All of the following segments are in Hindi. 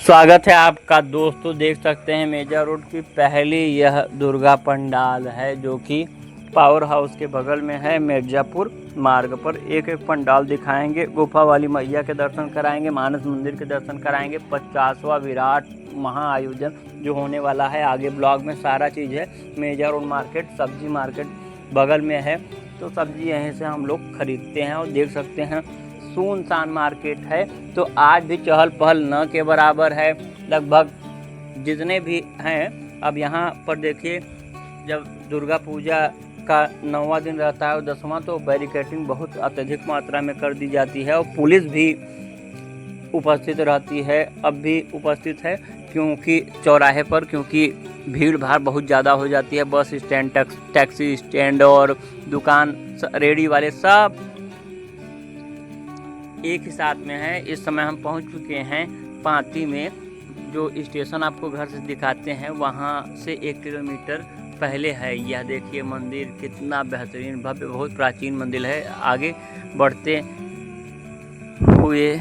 स्वागत है आपका दोस्तों। देख सकते हैं मेजा रोड की पहली यह दुर्गा पंडाल है जो कि पावर हाउस के बगल में है। मिर्जापुर मार्ग पर एक एक पंडाल दिखाएंगे। गुफा वाली मैया के दर्शन कराएंगे, मानस मंदिर के दर्शन कराएंगे। 50वां विराट महाआयोजन जो होने वाला है, आगे ब्लॉग में सारा चीज़ है। मेजा रोड मार्केट, सब्जी मार्केट बगल में है, तो सब्जी यहीं से हम लोग खरीदते हैं। और देख सकते हैं सुनसान मार्केट है, तो आज भी चहल पहल न के बराबर है। लगभग जितने भी हैं, अब यहाँ पर देखिए, जब दुर्गा पूजा का 9वां दिन रहता है और 10वां, तो बैरिकेटिंग बहुत अत्यधिक मात्रा में कर दी जाती है और पुलिस भी उपस्थित रहती है। अब भी उपस्थित है क्योंकि चौराहे पर, क्योंकि भीड़ भाड़ बहुत ज़्यादा हो जाती है। बस स्टैंड, टैक्सी स्टैंड और दुकान, रेडी वाले सब एक ही साथ में है। इस समय हम पहुंच चुके हैं पांती में, जो स्टेशन आपको घर से दिखाते हैं वहां से 1 किलोमीटर पहले है। यह देखिए मंदिर कितना बेहतरीन भव्य, बहुत प्राचीन मंदिर है। आगे बढ़ते हुए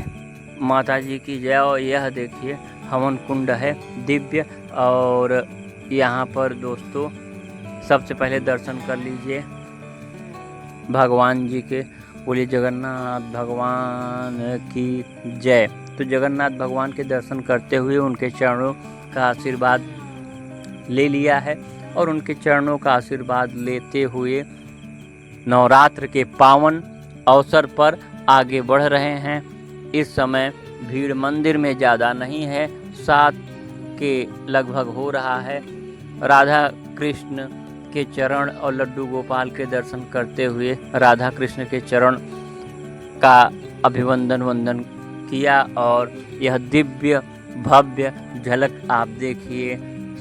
माता जी की जय। और यह देखिए हवन कुंड है दिव्य। और यहाँ पर दोस्तों सबसे पहले दर्शन कर लीजिए भगवान जी के। बोलिए जगन्नाथ भगवान की जय। तो जगन्नाथ भगवान के दर्शन करते हुए उनके चरणों का आशीर्वाद ले लिया है और उनके चरणों का आशीर्वाद लेते हुए नवरात्र के पावन अवसर पर आगे बढ़ रहे हैं। इस समय भीड़ मंदिर में ज़्यादा नहीं है, 7 के लगभग हो रहा है। राधा कृष्ण के चरण और लड्डू गोपाल के दर्शन करते हुए राधा कृष्ण के चरण का अभिवंदन वंदन किया। और यह दिव्य भव्य झलक आप देखिए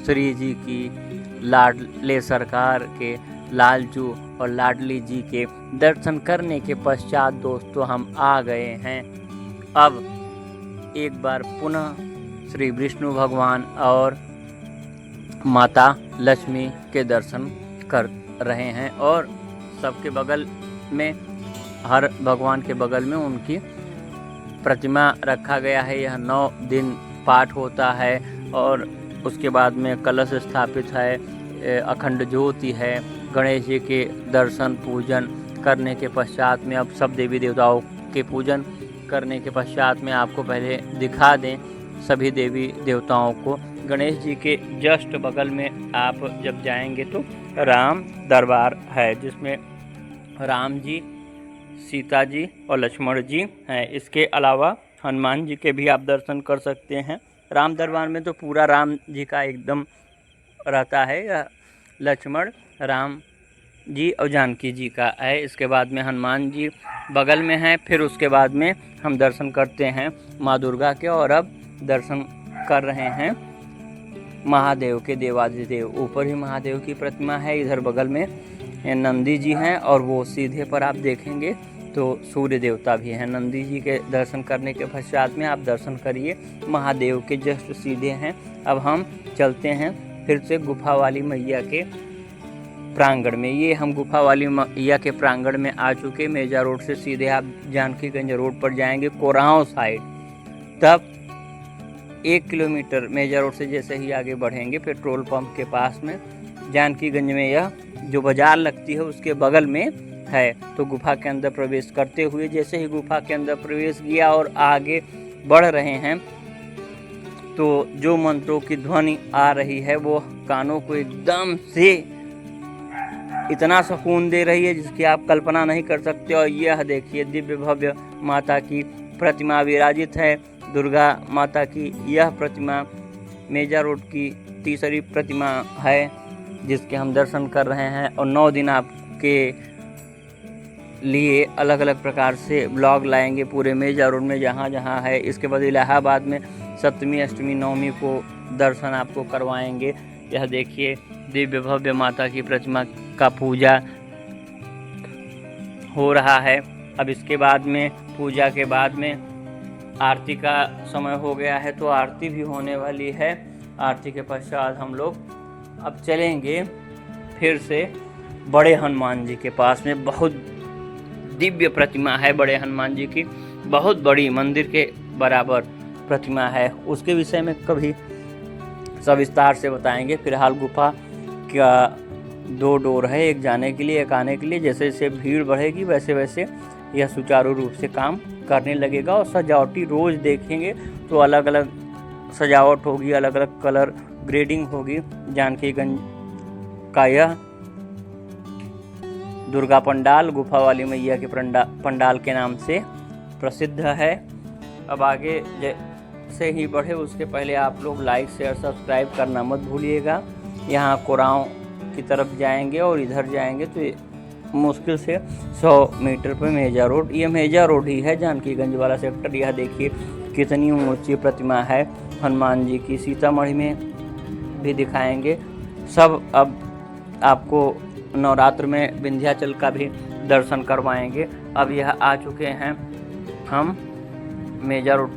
श्री जी की, लाडले सरकार के लालजू और लाडली जी के दर्शन करने के पश्चात दोस्तों हम आ गए हैं अब एक बार पुनः श्री विष्णु भगवान और माता लक्ष्मी के दर्शन कर रहे हैं। और सबके बगल में, हर भगवान के बगल में उनकी प्रतिमा रखा गया है। यह 9 दिन पाठ होता है और उसके बाद में कलश स्थापित है, अखंड ज्योति है। गणेश जी के दर्शन पूजन करने के पश्चात में, अब सब देवी देवताओं के पूजन करने के पश्चात में आपको पहले दिखा दें सभी देवी देवताओं को। गणेश जी के जस्ट बगल में आप जब जाएंगे तो राम दरबार है, जिसमें राम जी, सीता जी और लक्ष्मण जी हैं। इसके अलावा हनुमान जी के भी आप दर्शन कर सकते हैं। राम दरबार में तो पूरा राम जी का एकदम रहता है, लक्ष्मण, राम जी और जानकी जी का है। इसके बाद में हनुमान जी बगल में हैं। फिर उसके बाद में हम दर्शन करते हैं माँ दुर्गा के, और अब दर्शन कर रहे हैं महादेव के, देवादिदेव। ऊपर ही महादेव की प्रतिमा है, इधर बगल में नंदी जी हैं और वो सीधे पर आप देखेंगे तो सूर्य देवता भी हैं। नंदी जी के दर्शन करने के पश्चात में आप दर्शन करिए, महादेव के जस्ट सीधे हैं। अब हम चलते हैं फिर से गुफा वाली मैया के प्रांगण में। ये हम गुफा वाली मैया के प्रांगण में आ चुके। मेजा रोड से सीधे आप जानकीगंज रोड पर जाएंगे कोरांव साइड, तब 1 किलोमीटर मेजा रोड से जैसे ही आगे बढ़ेंगे पेट्रोल पंप के पास में जानकीगंज में यह जो बाजार लगती है उसके बगल में है। तो गुफा के अंदर प्रवेश करते हुए जैसे ही गुफा के अंदर प्रवेश किया और आगे बढ़ रहे हैं, तो जो मंत्रों की ध्वनि आ रही है वो कानों को एकदम से इतना सुकून दे रही है जिसकी आप कल्पना नहीं कर सकते। और यह देखिए दिव्य भव्य माता की प्रतिमा विराजित है। दुर्गा माता की यह प्रतिमा मेजा रोड की तीसरी प्रतिमा है जिसके हम दर्शन कर रहे हैं। और 9 दिन आपके लिए अलग अलग प्रकार से ब्लॉग लाएंगे पूरे मेजा रोड में जहाँ जहाँ है। इसके बाद इलाहाबाद में 7वीं, 8वीं, 9वीं को दर्शन आपको करवाएंगे। यह देखिए दिव्य भव्य माता की प्रतिमा का पूजा हो रहा है। अब इसके बाद में, पूजा के बाद में आरती का समय हो गया है, तो आरती भी होने वाली है। आरती के पश्चात हम लोग अब चलेंगे फिर से बड़े हनुमान जी के पास में। बहुत दिव्य प्रतिमा है बड़े हनुमान जी की, बहुत बड़ी, मंदिर के बराबर प्रतिमा है उसके विषय में कभी सविस्तार से बताएंगे। फिलहाल गुफा का 2 डोर है, एक जाने के लिए एक आने के लिए। जैसे जैसे भीड़ बढ़ेगी वैसे वैसे यह सुचारू रूप से काम करने लगेगा। और सजावटी रोज़ देखेंगे तो अलग अलग सजावट होगी, अलग अलग कलर ग्रेडिंग होगी। जानकीगंज का यह दुर्गा पंडाल गुफा वाली मैया के पंडाल के नाम से प्रसिद्ध है। अब आगे जैसे ही बढ़े उसके पहले आप लोग लाइक शेयर सब्सक्राइब करना मत भूलिएगा। यहाँ कोरांव की तरफ जाएंगे और इधर जाएंगे तो मुश्किल से 100 मीटर पर मेजा रोड, ये मेजा रोड ही है जानकीगंज वाला सेक्टर। यह देखिए कितनी ऊंची प्रतिमा है हनुमान जी की। सीतामढ़ी में भी दिखाएंगे सब। अब आपको नवरात्र में विंध्याचल का भी दर्शन करवाएंगे। अब यह आ चुके हैं हम मेजा रोड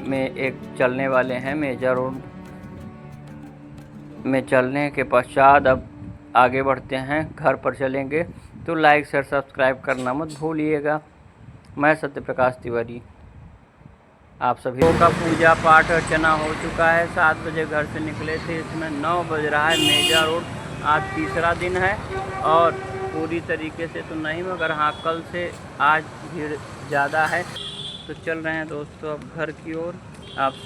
में, एक चलने वाले हैं। मेजा रोड में चलने के पश्चात अब आगे बढ़ते हैं, घर पर चलेंगे। तो लाइक शेयर सब्सक्राइब करना मत भूलिएगा। मैं सत्यप्रकाश तिवारी आप सभी का पूजा पाठ अर्चना हो चुका है। 7 बजे घर से निकले थे, इसमें 9 बज रहा है। मेजा रोड आज तीसरा दिन है और पूरी तरीके से तो नहीं, मगर हाँ कल से आज भीड़ ज़्यादा है। तो चल रहे हैं दोस्तों अब घर की ओर। आपसे